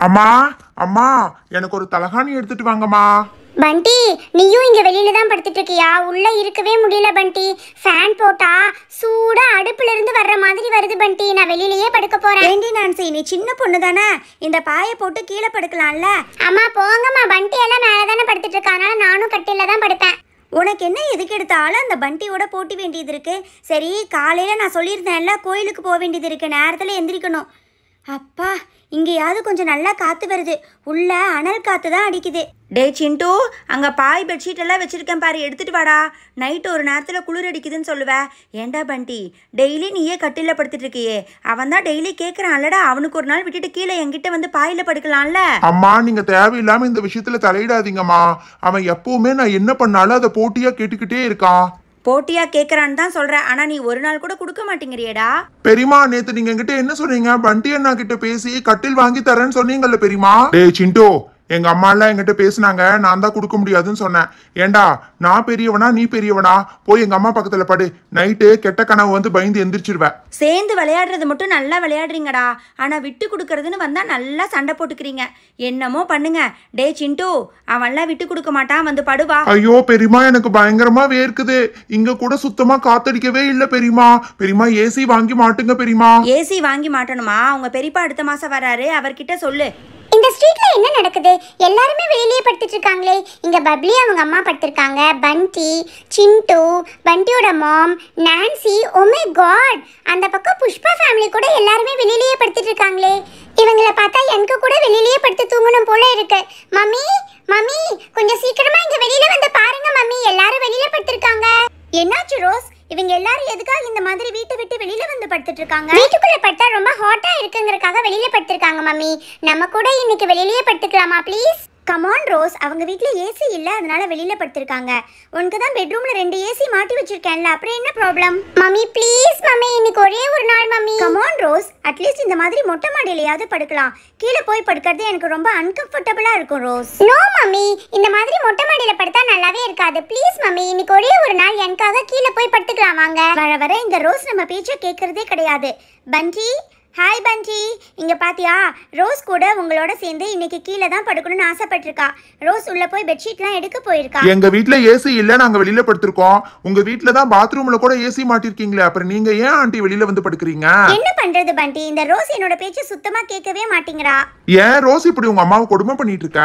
அம்மா அம்மா எனக்கு ஒரு தலகாணி எடுத்துட்டு வாங்கம்மா. பண்டி, நீயும் இங்க வெளியில தான் படுத்துட்டு இருக்கியா? உள்ள இருக்கவே முடியல பண்டி. ஃபேன் போட்டா சூடா அடுப்புல இருந்து வர்ற மாதிரி வருது பண்டி. நான் வெளியிலயே படுக்க போறேன். ஏண்டி நான்சி, நீ சின்ன பொண்ணு தானே, இந்த பாயை போட்டு கீழே படுக்கலாம்ல? அம்மா போங்கம்மா, பண்டி எல்லாம் மேல தானே படுத்துட்டு இருக்காங்க, நானும் கட்டில தான் படுப்பேன். உனக்கு என்ன எதுக்கு எடுத்தாலும் அந்த பண்டியோட போட்டி வேண்டியது இருக்கு. சரி, காலையில நான் சொல்லியிருந்தேன்ல கோயிலுக்கு போக வேண்டியது இருக்கு, நேரத்தில் எந்திரிக்கணும். அப்பா, இங்கேயாவது கொஞ்சம் நல்லா காற்று வருது, உள்ள அனல் காற்று தான் அடிக்குது. டே சிண்டு, அங்கே பாய் பெட்ஷீட் எல்லாம் வச்சுருக்கேன் பாரு, எடுத்துகிட்டு வாடா. நைட்டு ஒரு நேரத்தில் குளிர் அடிக்குதுன்னு சொல்லுவேன். ஏண்டா பண்டி, டெய்லி நீயே கட்டில படுத்துட்டு இருக்கியே, அவன் தான் டெய்லி கேட்குறான்லடா, அவனுக்கு ஒரு நாள் விட்டுட்டு கீழே என்கிட்ட வந்து பாயில் படுக்கலாம்ல. அம்மா நீங்க தேவையில்லாம இந்த விஷயத்துல தலையிடாதீங்கம்மா. அவன் எப்பவுமே நான் என்ன பண்ணாலும் அதை போட்டியா கேட்டுக்கிட்டே இருக்கான். போட்டியா கேட்குறான்னு தான் சொல்கிறேன், ஆனால் நீ ஒரு நாள் கூட கொடுக்க மாட்டேங்கிறியடா. பெரியமா, நேத்து நீங்க என்கிட்ட என்ன சொன்னீங்க? பண்டி அண்ணா கிட்ட பேசி கட்டில் வாங்கி தரேன்னு சொன்னீங்கல்ல பெரியமா. டேய் சிண்டு, எங்க அம்மா எல்லாம் என்கிட்ட பேசினாங்க, நான் தான் கொடுக்க முடியாதுன்னு சொன்னேன். ஏண்டா, நான் பெரியவனா நீ பெரியவனா? போய் எங்க அம்மா பக்கத்துல படு, நைட்டு கெட்ட கனவு வந்து பயந்து எந்திரிச்சிருவேன். சேர்ந்து விளையாடுறது மட்டும் நல்லா விளையாடுறீங்கடா, ஆனா விட்டு கொடுக்கறதுன்னு வந்தா நல்லா சண்டை போட்டுக்கிறீங்க. என்னமோ பண்ணுங்க. டே சிண்டு, அவன்லாம் விட்டு கொடுக்க மாட்டான், வந்து படுவா. ஐயோ பெரியமா, எனக்கு பயங்கரமா வேர்க்குது. இங்க கூட சுத்தமா காத்தடிக்கவே இல்ல பெரியமா. பெரியமா ஏசி வாங்கி மாட்டுங்க பெரியமா. ஏசி வாங்கி மாட்டணுமா? உங்க பெரியப்பா அடுத்த மாசம் வராரு, அவர்கிட்ட சொல்லு. இந்த ஸ்ட்ரீட்ல என்ன நடக்குது? எல்லாருமே வெளியிலேயே படுத்துட்டு இருக்காங்களே. இங்க பப்ளி அவங்க அம்மா படுத்திருக்காங்க, பண்டி, சிண்டு, பண்டியோட மாம், நான்சி. ஓ மை காட், அந்த பக்கம் புஷ்பா ஃபேமிலி கூட எல்லாருமே வெளியிலேயே படுத்துட்டு இருக்காங்களே. இவங்கள பார்த்தா எனக்கு கூட வெளியிலேயே படுத்து தூங்கணும் போல இருக்கு. மம்மி மம்மி, கொஞ்சம் சீக்கிரமா இங்க வெளியில வந்து பாருங்க மம்மி, எல்லாரும் வெளியில படுத்திருக்காங்க. என்னாச்சு ரோஸ்? இவங்க எல்லாரும் எதுக்காக இந்த மாதிரி வீட்டை விட்டு வெளியில வந்து படுத்துட்டு இருக்காங்க? வீட்டுக்குள்ள படுத்தா ரொம்ப ஹாட்டா இருக்குங்கிறதுக்காக வெளியில படுத்திருக்காங்க மம்மி. நம்ம கூட இன்னைக்கு வெளியிலேயே படுத்துக்கலாமா ப்ளீஸ்? கமான் ரோஸ், அவங்க வீட்ல ஏசி இல்ல, அதனால வெளியில படுத்திருக்காங்க. உனக்கு தான் பெட்ரூம்ல 2 ஏசி மாட்டி வச்சிருக்கேன்ல, அப்புறம் என்ன ப்ராப்ளம்? மம்மி ப்ளீஸ் மம்மி, இன்னைக்கு ஒரே ஒரு நாள் மம்மி. கமான் ரோஸ், அட்லீஸ்ட் இந்த மாதிரி மொட்டை மாடியிலயாவது படுக்கலாம். கீழே போய் படுக்கிறது எனக்கு ரொம்ப அன்கம்ஃபர்டபுளா இருக்கும் ரோஸ். நோ மம்மி, இந்த மாதிரி மொட்டை மாடியில படுத்தா நல்லாவே இருக்காது. ப்ளீஸ் மம்மி, இன்னைக்கு ஒரே ஒரு நாள் எனக்காக கீழே போய் படுத்துக்கலாம் வாங்க. வர வர இந்த ரோஸ் நம்ம பேச்ச கேட்கறதே கிடையாது. பண்டி, ஹாய் பண்டி, இங்க பாத்தியா? ரோஸ் கூட உங்களோட சேர்ந்து இன்னைக்கு கீழே தான் படுக்கணும்னு ஆசைப்பட்டிருக்கா. ரோஸ் உள்ள போய் பெட்ஷீட்லாம் எடுக்க போயிருக்கா. எங்க வீட்ல ஏசி இல்ல, நாங்க வெளியில படுத்திருக்கோம். உங்க வீட்ல தான் பாத்ரூம்ல கூட ஏசி மாட்டிருக்கீங்களே, அப்புறம் நீங்க ஏன் ஆண்டி வெளியில வந்து படுக்கிறீங்க? என்ன பண்றது பண்டி, இந்த ரோஸ் என்னோட பேச்ச சுத்தமா கேட்கவே மாட்டேங்கிறா. ஏன் ரோஸ் இப்படி உங்க அம்மாவை கொடுமை பண்ணிட்டு இருக்க?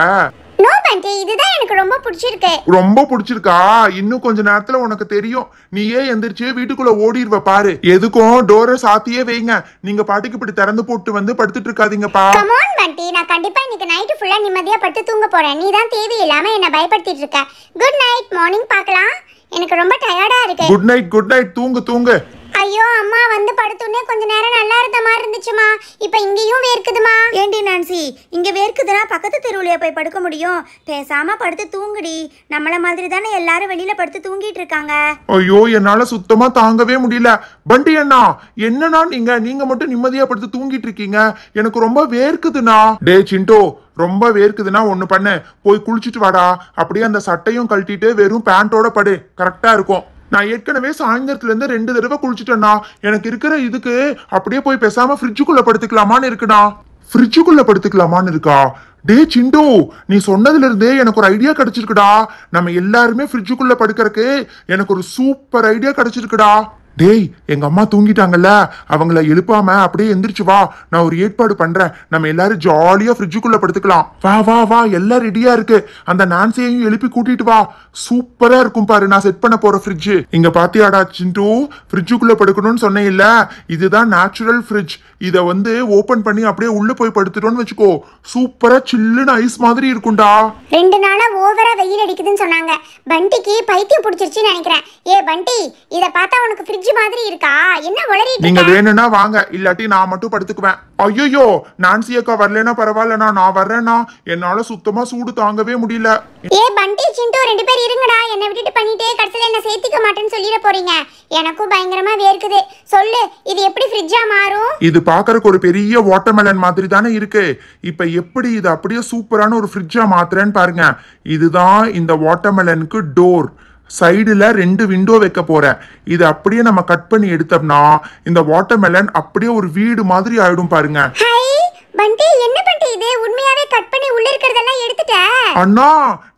நோ பண்டி, இதுதான் எனக்கு ரொம்ப பிடிச்சிருக்கு. ரொம்ப பிடிச்சிருக்கா? இன்னும் கொஞ்ச நேரத்துல உனக்கு தெரியும். நீயே எந்திரிச்சு வீட்டுக்குள்ள ஓடிடுவ பாரு. எதுக்கும் டோரை சாத்தியே வைங்க. நீங்க பாட்டுக்கு இப்படி திறந்து போட்டு வந்து படுத்துட்டு இருக்காதீங்கப்பா. கம் ஆன் பண்டி, நான் கண்டிப்பா இன்னைக்கு நைட் ஃபுல்லா நிம்மதியா படுத்து தூங்க போறேன். நீ தான் தேவையில்லாம என்ன பயப்படுத்திட்டு இருக்க. குட் நைட், மார்னிங் பார்க்கலாம். எனக்கு ரொம்ப டயர்டா இருக்கு. குட் நைட், குட் நைட், தூங்கு தூங்கு. ஐயோ அம்மா, வந்து படுத்துனே கொஞ்ச நேரம் நல்லா இருந்த மாதிரி இருந்துச்சுமா, இப்போ இங்கேயும் வேர்க்குதுமா. ஏண்டி நான்சி, இங்க வேர்க்குதுன்னா பக்கத்து தெருவுலயே போய் படுக்க முடியும்? பேசாம படுத்து தூங்குடி. நம்மள மாதிரி தானே எல்லாரும் வெளியில படுத்து தூங்கிட்டு இருக்காங்க. ஐயோ, என்னால சுத்தமா தாங்கவே முடியல. பண்டி அண்ணா, என்னன்னா நீங்க மட்டும் நிம்மதியா படுத்து தூங்கிட்டு இருக்கீங்க, எனக்கு ரொம்ப வேர்க்குதுண்ணா. டே சிண்டோ, ரொம்ப வேர்க்குதுன்னா ஒண்ணு பண்ணு, போய் குளிச்சுட்டு வாடா. அப்படியே அந்த சட்டையும் கழட்டிட்டு வெறும் பேண்டோட படு, கரெக்டா இருக்கும். நான் ஏற்கனவே சாயந்தரத்துல இருந்து 2 தடவை குளிச்சுட்டேன்னா, எனக்கு இருக்கிற இதுக்கு அப்படியே போய் பேசாம ஃப்ரிட்ஜுக்குள்ள படுத்துக்கலாமான்னு இருக்குண்ணா. ஃப்ரிட்ஜுக்குள்ள படுத்துக்கலாமான்னு இருக்கா? டே சிண்டு, நீ சொன்னதுல இருந்தே எனக்கு ஒரு ஐடியா கிடைச்சிருக்குடா. நம்ம எல்லாருமே ஃப்ரிட்ஜுக்குள்ள படுக்கிறதுக்கு எனக்கு ஒரு சூப்பர் ஐடியா கிடைச்சிருக்குடா. டேய், எங்க அம்மா தூங்கிட்டாங்கல்ல, அவங்கள எழுப்பாம அப்படியே எந்திரிச்சு வா, நான் ஒரு ஏற்பாடு பண்றேன். நம்ம எல்லாரும் ஜாலியா ஃப்ரிட்ஜுக்குள்ள படுத்துக்கலாம். வா வா வா, எல்லாம் ரெடியா இருக்கு. அந்த நான்சியையும் எழுப்பி கூட்டிட்டு வா. சூப்பரா இருக்கும் பாரு நான் செட் பண்ண போற ஃப்ரிட்ஜ். இங்க பாத்தியாடா சிண்டு, ஃப்ரிட்ஜுக்குள்ள படுக்கணும்னு சொன்னேன் இல்ல, இதுதான் நேச்சுரல் ஃப்ரிட்ஜ். இத வந்து ஓபன் பண்ணி அப்படியே உள்ள போய் படுத்துட்டோம்னு வச்சுக்கோ, சூப்பரா சில்லுன்னு ஐஸ் மாதிரி இருக்கும்டா. 2 நாளா ஓவரா வெயில் அடிக்குதுன்னு சொன்னாங்க. பண்டிக்கு பைத்தியம் பிடிச்சிருச்சுன்னு நினைக்கிறேன். ஏ பண்டி, இத பார்த்தா உனக்கு ஃப்ரிட்ஜ் மாதிரி இருக்கா? என்ன உளறிட்டு நீங்க வேணும்னா வாங்க, இல்லாட்டி நான் மட்டும் படுத்துக்குவேன். ஐயோ, நான்சி அக்கா வரலனா பரவாயில்லனா, நான் வர்றேன்னா. என்னால சுத்தமா சூடு தாங்கவே முடியல. ஏ பண்டி, சிண்டு 2 பேர் இருங்கடா. என்ன விட்டுட்டு பண்ணிட்டே கடைசில என்ன சேர்த்துக்க மாட்டேன்னு சொல்லிட போறீங்க. எனக்கும் பயங்கரமா வேர்க்குது. சொல்லு, இது எப்படி ஃப்ரிட்ஜா மாறும்? இது பாக்குறதுக்கு ஒரு பெரிய வாட்டர்மெலன் மாதிரி தானே இருக்கு. இப்ப எப்படி இது அப்படியே சூப்பரான ஒரு ஃப்ரிட்ஜா மாத்துறேன்னு பாருங்க. இதுதான் இந்த வாட்டர்மெலனுக்கு டோர். சைடுல 2 விண்டோ வைக்க போறேன். இது அப்படியே நம்ம கட் பண்ணி எடுத்தோம்னா இந்த வாட்டர்மெலன் அப்படியே ஒரு வீடு மாதிரி ஆயிடும் பாருங்க. ஹை, பண்டி என்ன பண்டி இது உண்மையாவே கட் பண்ணி உள்ள இருக்கிறதெல்லாம் எடுத்துட்ட? அண்ணா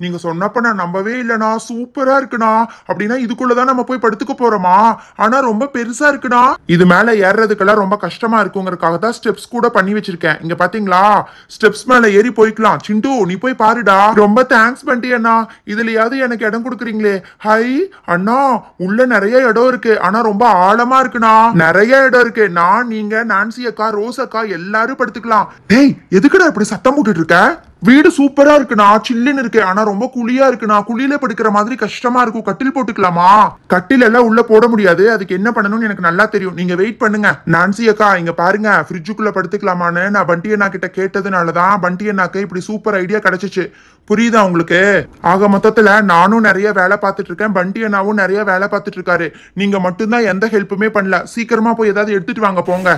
நீங்க சொன்னப்ப நான் நம்பவே இல்லனா. சூப்பரா இருக்குண்ணா. அப்படின்னா இதுக்குள்ளதான் நம்ம போய் படுத்துக்க போறோமா? ஆனா ரொம்ப பெருசா இருக்குண்ணா. இது மேல ஏறதுக்கெல்லாம் ரொம்ப கஷ்டமா இருக்குங்கிறதுக்காக தான் ஸ்டெப்ஸ் கூட பண்ணி வச்சிருக்கேன். இங்க பாத்தீங்களா, ஸ்டெப்ஸ் மேல ஏறி போய்க்கலாம். சிண்டு நீ போய் பாருடா. ரொம்ப தேங்க்ஸ் பண்டி அண்ணா. இதுலயாவது எனக்கு இடம் கொடுக்குறீங்களே. ஹை அண்ணா, உள்ள நிறைய இடம் இருக்கு. ஆனா ரொம்ப ஆழமா இருக்குண்ணா. நிறைய இடம் இருக்கு. நான், நீங்க, நான்சி அக்கா, ரோஸ் அக்கா எல்லாரும் படுத்துக்கலாம். டேய் எதுக்குடா இப்படி சத்தம் போட்டுட்டு இருக்க? வீடு சூப்பரா இருக்குண்ணா. சில்லுன்னு இருக்கு. ஆனா ரொம்ப குளியா இருக்குண்ணா. குளியில படுக்கிற மாதிரி கஷ்டமா இருக்கும். கட்டில் போட்டுக்கலாமா? கட்டில் எல்லாம் உள்ள போட முடியாது. அதுக்கு என்ன பண்ணணும்னு எனக்கு நல்லா தெரியும். நீங்க வெயிட் பண்ணுங்க. நான்சி அக்கா இங்க பாருங்க, ஃப்ரிட்ஜுக்குள்ள படுத்துக்கலாமான்னு நான் பண்டி அண்ணா கிட்ட கேட்டதுனாலதான் பண்டி அண்ணாக்கு இப்படி சூப்பர் ஐடியா கிடைச்சிச்சு. புரியுதா உங்களுக்கு? ஆக மொத்தத்துல நானும் நிறைய வேலை பார்த்துட்டு இருக்கேன், பண்டி அண்ணாவும் நிறைய வேலை பார்த்துட்டு இருக்காரு. நீங்க மட்டும்தான் எந்த ஹெல்ப்புமே பண்ணல. சீக்கிரமா போய் ஏதாவது எடுத்துட்டு வாங்க போங்க.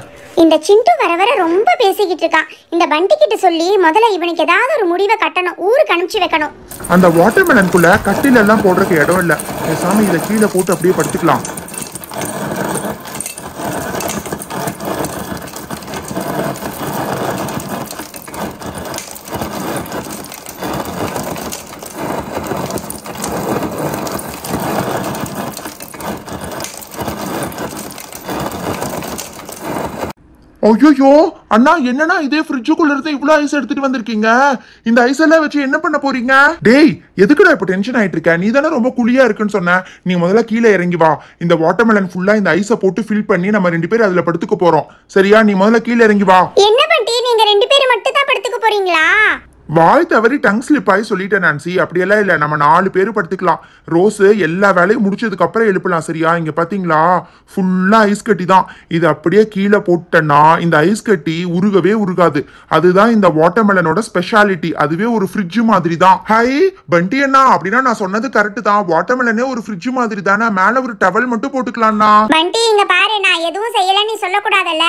இந்த சிண்டு வர வர ரொம்ப பேசிக்கிட்டு இருக்கான். இந்த பண்டி கிட்ட சொல்லி முதல்ல இவனுக்கு ஏதாவது ஒரு முடிவை கட்டணும். ஊருக்கு அனுப்பிச்சு வைக்கணும். அந்த வாட்டர்மெலனுக்குள்ள கட்டில் எல்லாம் போடுறதுக்கு இடம் இல்ல. பேசாம இதை கீழே போட்டு அப்படியே படுத்துக்கலாம். ஐயோ அண்ணா, என்னன்னா இதே ஃப்ரிட்ஜுக்குள்ள இருந்து இவ்வளவு ஐஸ் எடுத்துட்டு வந்திருக்கீங்க? இந்த ஐஸ் எல்லாம் வச்சு என்ன பண்ண போறீங்க? டேய் எதுக்குடா இப்ப டென்ஷன் ஆயிட்டு இருக்க? நீ தானே ரொம்ப குளியா இருக்குன்னு சொன்ன. நீ முதல்ல கீழே இறங்கி வா. இந்த வாட்டர்மெலன் ஃபுல்லா இந்த ஐஸை போட்டு ஃபில் பண்ணி நம்ம 2 பேரும் அதுல படுத்துக்க போறோம். சரியா? நீ முதல்ல கீழே இறங்கி வா. என்ன பண்டி, நீங்க 2 பேரும் மட்டும் தான் படுத்துக்க போறீங்களா? வாய் தவறி டங் ஸ்லிப் ஆகி சொல்லிட்டேன் நான்சி. அப்படியெல்லாம் இல்ல, நம்ம 4 பேரு படுத்துக்கலாம். ரோஸ் எல்லா வேலையும் முடிச்சதுக்கு அப்புறம் எழுப்பலாம். சரியா? இங்க பாத்தீங்களா, ஃபுல்லா ஐஸ் கட்டி தான். இது அப்படியே கீழே போட்டேன்னா இந்த ஐஸ் கட்டி உருகவே உருகாது. அதுதான் இந்த வாட்டர்மெலனோட ஸ்பெஷாலிட்டி. அதுவே ஒரு ஃப்ரிட்ஜ் மாதிரி தான். ஹை பண்டி அண்ணா, அப்படின்னா நான் சொன்னது கரெக்ட் தான். வாட்டர்மெலனே ஒரு ஃப்ரிட்ஜ் மாதிரி தானே. மேல ஒரு டவல் மட்டும் போட்டுக்கலாம்னா. பண்டி இங்க பாரு, நான் எதுவும் செய்யல நீ சொல்லக்கூடாதல்ல.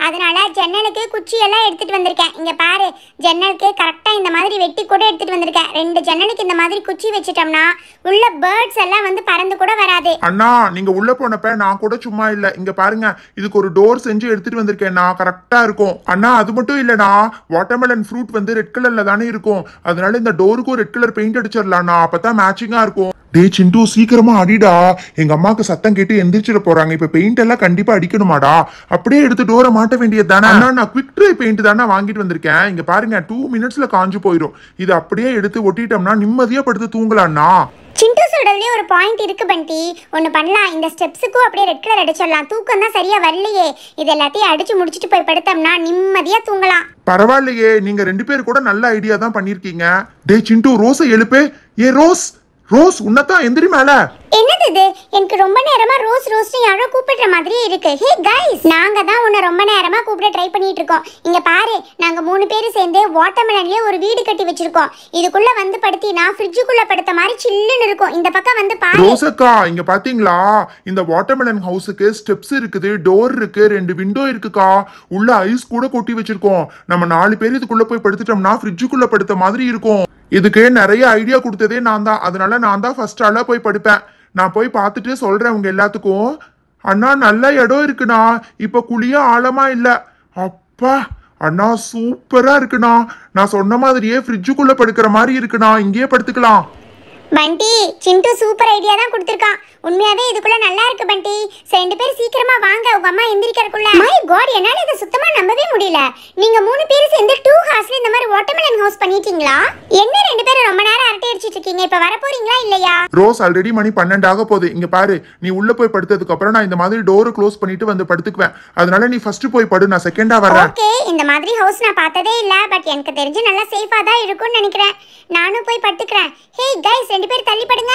அதனால ஜன்னலுக்கு குச்சி எல்லாம் எடுத்துட்டு வந்திருக்கேன். இங்க பாரு, ஜன்னலுக்கு கரெக்டா இந்த மாதிரி வெட்டி கூட எடுத்துட்டு வந்திருக்கேன். 2 ஜன்னலுக்கு இந்த மாதிரி குச்சி வச்சிட்டோம்னா உள்ள பேர்ட்ஸ் எல்லாம் வந்து பறந்து கூட வராது. அண்ணா நீங்க உள்ள போனப்ப நான் கூட சும்மா இல்ல. இங்க பாருங்க, இதுக்கு ஒரு டோர் செஞ்சு எடுத்துட்டு வந்திருக்கேன்னா கரெக்டா இருக்கும். அண்ணா அது மட்டும் இல்லனா, வாட்டர்மெலன் ஃப்ரூட் வந்து ரெட் கலர்ல தானே இருக்கும். அதனால இந்த டோருக்கும் ரெட் கலர் பெயிண்ட் அடிச்சிடலாம்ண்ணா. அப்பதான் மேட்சிங்கா இருக்கும். டே சிண்டு சீக்கிரமா அடிடா. எங்க அம்மாக்கு சத்தம் கேட்டு எந்திரிச்சிட போறாங்க. இப்ப பெயிண்ட் எல்லாம் கண்டிப்பா அடிக்கணுமாடா? அப்படியே எடுத்து டோரை மாட்ட வேண்டியது தானே. நான் குவிக் ட்ரை பெயிண்ட் தானே வாங்கிட்டு வந்திருக்கேன். இங்க பாருங்க, 2 மினிட்ஸ்ல காஞ்சு போயிடும். இது அப்படியே எடுத்து ஒட்டிட்டோம்னா நிம்மதியா படுத்து தூங்கலாம்னா. சிண்டு சொல்றதுலயே ஒரு பாயிண்ட் இருக்கு பண்டி. ஒன்னு பண்ணலாம், இந்த ஸ்டெப்ஸுக்கும் அப்படியே ரெட் கலர் அடிச்சிடலாம். தூக்கம் தான் சரியா வரலையே. இது எல்லாத்தையும் அடிச்சு முடிச்சிட்டு போய் படுத்தோம்னா நிம்மதியா தூங்கலாம். பரவாயில்லையே, நீங்க 2 பேர் கூட நல்ல ஐடியா தான் பண்ணிருக்கீங்க. டே சிண்டு, ரோஸை எழுப்பு. ஏ ரோஸ், ரோஸ் உன்னதான் எந்திரி மேல. என்னது இது? எனக்கு ரொம்ப நேரமா ரோஸ் ரோஸ்னு யாரோ கூப்பிடுற மாதிரியே இருக்கு. ஹே கைஸ், நாங்க தான் உன்னை ரொம்ப நேரமா கூப்பிட ட்ரை பண்ணிட்டு இருக்கோம். இங்க பாரு, நாங்க 3 பேரும் சேர்ந்து வாட்டர்மெலன்லயே ஒரு வீடு கட்டி வச்சிருக்கோம். இதுக்குள்ள வந்து படுத்தினா ஃப்ரிட்ஜுக்குள்ள படுத்த மாதிரி சில்லுன்னு இருக்கும். இந்த பக்கம் வந்து பாரு. ரோஸ் அக்கா இங்க பாத்தீங்களா, இந்த வாட்டர்மெலன் ஹவுஸுக்கு ஸ்டெப்ஸ் இருக்குது, டோர் இருக்கு, 2 விண்டோ இருக்குக்கா. உள்ள ஐஸ் கூட கொட்டி வச்சிருக்கோம். நம்ம 4 பேர் இதுக்குள்ள போய் படுத்துட்டோம்னா ஃப்ரிட்ஜுக்குள்ள படுத்த மாதிரி இருக்கும். இதுக்கு நிறைய ஐடியா கொடுத்ததே நான் தான். அதனால நான் தான் ஃபர்ஸ்ட் ஆளா போய் படுப்பேன். நான் போய் பார்த்துட்டு சொல்றேன் உங்க எல்லாத்துக்கும். அண்ணா நல்ல இடம் இருக்குண்ணா. இப்ப குழியா ஆழமா இல்ல. அப்பா அண்ணா சூப்பரா இருக்குண்ணா. நான் சொன்ன மாதிரியே ஃப்ரிட்ஜுக்குள்ள படுக்கிற மாதிரி இருக்குண்ணா. இங்கேயே படுத்துக்கலாம். பண்டி, சிண்டு சூப்பர் ஐடியா தான் கொடுத்திருக்கான். உண்மையாவே இதுக்குள்ள நல்லா இருக்கு பண்டி. 2 பேர் சீக்கிரமா வாங்க, உங்க அம்மா எந்திரிக்கிறதுக்குள்ள. மை காட், என்னால இத சுத்தமா நம்பவே முடியல. நீங்க 3 பேர் சேர்ந்து 2 ஹார்ஸ்ல இந்த மாதிரி வாட்டர்மெலன் ஹவுஸ் பண்ணிட்டீங்களா? என்ன 2 பேரும் ரொம்ப நேரம் அரட்டை அடிச்சிட்டு இருக்கீங்க? இப்ப வர போறீங்களா இல்லையா? ரோஸ் ஆல்ரெடி மணி 12 ஆக போகுது. இங்க பாரு, நீ உள்ள போய் படுத்ததுக்கு அப்புறம் நான் இந்த மாதிரி டோரை க்ளோஸ் பண்ணிட்டு வந்து படுத்துக்குவேன். அதனால நீ ஃபர்ஸ்ட் போய் படு, நான் செகண்டா வரேன். ஓகே, இந்த மாதிரி ஹவுஸ் நான் பார்த்ததே இல்ல. பட் எனக்கு தெரிஞ்சு நல்லா சேஃபா தான் இருக்கும்னு நினைக்கிறேன். நானும் போய் படுத்துக்கிறேன். ஹே கைஸ், 2 பேர் தள்ளி படுங்க.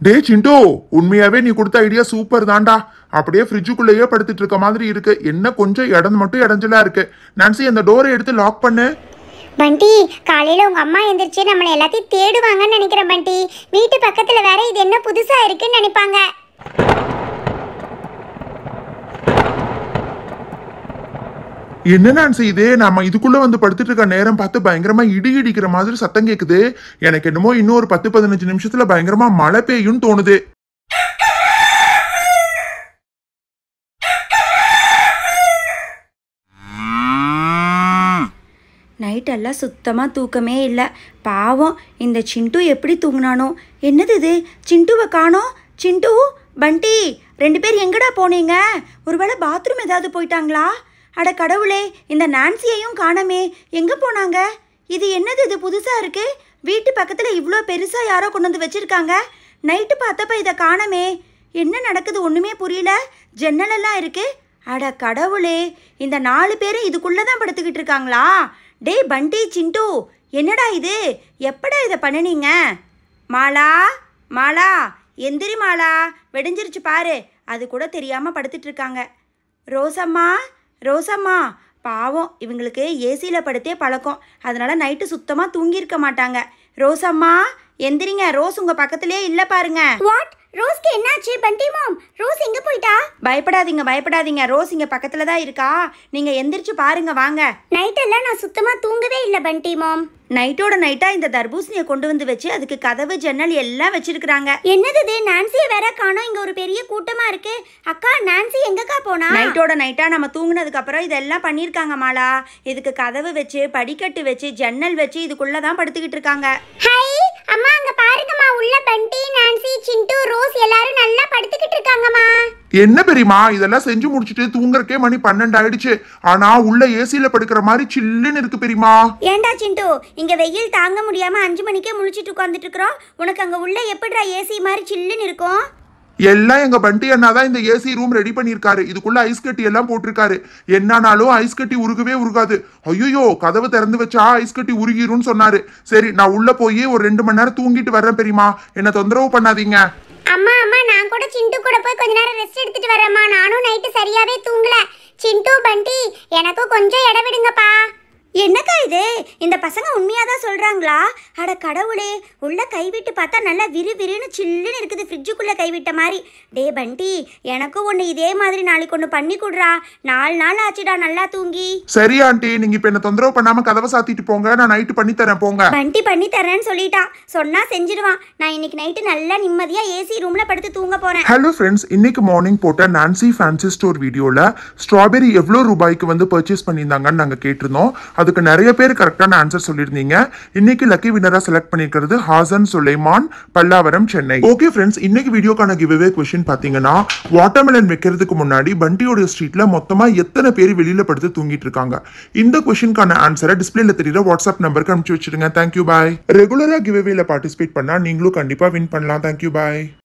டே சிண்டு, உண்மையாவே நீ கொடுத்த ஐடியா சூப்பர் தான்டா. அப்படியே ஃப்ரிட்ஜுக்குள்ளேயே படுத்துட்டு இருக்க மாதிரி இருக்கு. என்ன கொஞ்சம் இடம் மட்டும் இடைஞ்சலா இருக்கு. நான்சி அந்த டோரை எடுத்து லாக் பண்ணு. பண்டி, காலையில உங்க அம்மா எந்திரிச்சு நம்மள எல்லாத்தையும் தேடுவாங்கன்னு நினைக்கிறேன் பண்டி. வீட்டு பக்கத்துல வேற இது என்ன புதுசா இருக்குன்னு நினைப்பாங்க. என்ன நான்சி இது? நம்ம இதுக்குள்ள வந்து படுத்துட்டு இருக்க நேரம் பார்த்து பயங்கரமா இடி இடிக்கிற மாதிரி சத்தம் கேக்குது. எனக்கு என்னமோ இன்னும் ஒரு 10-15 நிமிஷத்துல பயங்கரமா மழை பெய்யும் தோணுது. நைட்டெல்லாம் சுத்தமாக தூக்கமே இல்லை. பாவம் இந்த சிண்டு எப்படி தூங்கினானோ. என்னது இது, சிண்டுவை காணோம். சிண்டு, பண்டி 2 பேர் எங்கடா போனீங்க? ஒருவேளை பாத்ரூம் ஏதாவது போயிட்டாங்களா? அட கடவுளே, இந்த நான்சியையும் காணமே, எங்கே போனாங்க? இது என்னது, இது புதுசாக இருக்குது. வீட்டு பக்கத்தில் இவ்வளோ பெருசாக யாரோ கொண்டு வந்து வச்சுருக்காங்க. நைட்டு பார்த்தப்ப இதை காணமே. என்ன நடக்குது ஒன்றுமே புரியல. ஜன்னலெல்லாம் இருக்குது. அட கடவுளே, இந்த 4 பேரும் இதுக்குள்ளே தான் படுத்துக்கிட்டு இருக்காங்களா? டே பண்டி, சிண்டு, என்னடா இது? எப்படா இதை பண்ணினீங்க? மாலா, மாலா எந்திரி மாலா, வெடிஞ்சிருச்சு பாரு. அது கூட தெரியாமல் படுத்துட்டு இருக்காங்க. ரோசம்மா, ரோசம்மா, பாவம் இவங்களுக்கு ஏசியில் படுத்தே பழக்கம். அதனால் நைட்டு சுத்தமாக தூங்கியிருக்க மாட்டாங்க. ரோசம்மா எந்திரிங்க, ரோஸ் உங்கள் பக்கத்துலேயே இல்லை பாருங்க. வாட்? ரோஸ்க்கு என்னாச்சு பண்டி மாம்? ரோஸ் எங்க போயிட்டா? பயப்படாதீங்க பயப்படாதீங்க, ரோஸ் இங்கே பக்கத்தில் தான் இருக்கா. நீங்கள் எந்திரிச்சு பாருங்க வாங்க. நைட்டெல்லாம் நான் சுத்தமா தூங்கவே இல்லை பண்டி மாம். நைட்டோட நைட்டாக இந்த தர்பூசணியை கொண்டு வந்து வச்சு அதுக்கு கதவு ஜன்னல் எல்லாம் வச்சிருக்கிறாங்க. என்னது இது, நான்சியை வேற காணோம். இங்க ஒரு பெரிய கூட்டமா இருக்கு. அக்கா, நான்சி எங்கக்கா போனா? நைட்டோட நைட்டாக நம்ம தூங்குனதுக்கு அப்புறம் இதெல்லாம் பண்ணியிருக்காங்க மாலா. இதுக்கு கதவு வச்சு, படிக்கட்டு வச்சு, ஜன்னல் வச்சு இதுக்குள்ளே தான் படுத்துக்கிட்டு இருக்காங்க. ஹை அம்மா, அங்க பாருங்கம்மா. உள்ள பண்டி, நான்சி, சிண்டு, ரோஸ் எல்லாரும் நல்லா படுத்துக்கிட்டு இருக்காங்கம்மா. என்ன பெரியமா, இதெல்லாம் செஞ்சு முடிச்சுட்டு தூங்குறக்கே மணி 12 ஆயிடுச்சு. ஆனா உள்ள ஏசியில படுக்கிற மாதிரி சில்லுன்னு இருக்கு பெரியமா. ஏண்டா சிண்டு, இங்க வெயில் தாங்க முடியாம 5 மணிக்கே முழிச்சிட்டு உட்காந்துட்டு இருக்கிறோம். உனக்கு அங்க உள்ள எப்படிடா ஏசி மாதிரி சில்லுன்னு இருக்கும்? எல்லாம் எங்க பண்டி அண்ணா தான் இந்த ஏசி ரூம் ரெடி பண்ணிருக்காரு. இதுக்குள்ள ஐஸ் கட்டி எல்லாம் போட்டிருக்காரு. என்னானாலும் ஐஸ் கட்டி உருகவே உருகாது. ஐயோ, கதவு திறந்து வச்சா ஐஸ் கட்டி உருகிரும்னு சொன்னாரு. சரி, நான் உள்ள போய் ஒரு 2 மணி நேரம் தூங்கிட்டு வர்றேன் பெரியமா. என்ன தொந்தரவு பண்ணாதீங்க. அம்மா அம்மா, நான் கூட சிண்டு கூட போய் கொஞ்ச நேரம் ரெஸ்ட் எடுத்துட்டு வரேம்மா. நானும் நைட்டு சரியாவே தூங்கல. சிண்டு, பண்டி, எனக்கும் கொஞ்சம் இடம் விடுங்கப்பா. என்னக்கா இது, இந்த பசங்க உண்மையாக தான் சொல்கிறாங்களா? அட கடவுளே, உள்ள கைவிட்டு பார்த்தா நல்லா விறுவிறுன்னு சில்லுன்னு இருக்குது, ஃப்ரிட்ஜுக்குள்ளே கைவிட்ட மாதிரி. டே பண்டி, எனக்கும் ஒன்று இதே மாதிரி நாளைக்கு ஒன்று பண்ணி கொடுறா. 4 நாள் ஆச்சுடா நல்லா தூங்கி. சரி ஆண்டி, நீங்க இப்ப என்ன தொந்தரவு பண்ணாம கதவை சாத்திட்டு போங்க. நான் நைட்டு பண்ணி தரேன் போங்க. பண்டி பண்ணி தரேன்னு சொல்லிட்டான். சொன்னா செஞ்சிடுவான். நான் இன்னைக்கு நைட்டு நல்லா நிம்மதியாக ஏசி ரூமில் படுத்து தூங்க போகிறேன். ஹலோ ஃப்ரெண்ட்ஸ், இன்னைக்கு மார்னிங் போட்ட நான்சி ஃபேன்சி ஸ்டோர் வீடியோல ஸ்ட்ராபெரி எவ்வளோ ரூபாய்க்கு வந்து பர்ச்சேஸ் பண்ணியிருந்தாங்கன்னு நாங்கள் கேட்டிருந்தோம். அதுக்கு நிறைய பேர் கரெக்டான ஆன்சர் சொல்லியிருந்தீங்க. இன்னைக்கு லக்கி வினரா செலக்ட் பண்ணிருக்கிறது ஹாசன் சுலைமான், பல்லாவரம், சென்னை. ஓகே ஃப்ரெண்ட்ஸ், இன்னைக்கு வீடியோக்கான கிவ்அவே क्वेश्चन பாத்தீங்கன்னா, வாட்டர்மெலன் வைக்கிறதுக்கு முன்னாடி பண்டியோட ஸ்ட்ரீட்ல மொத்தமா எத்தனை பேர் வெளியில படுத்து தூங்கிட்டு இருக்காங்க? இந்த क्वेश्चनக்கான ஆன்சரை டிஸ்பிளேல தெரியுற வாட்ஸ்அப் நம்பருக்கு அனுப்பிச்சு வச்சிருங்க. Thank you bye. ரெகுலரா கிவ்அவேல பார்ட்டிசிபேட் பண்ணா நீங்களும் கண்டிப்பா வின் பண்ணலாம். Thank you bye.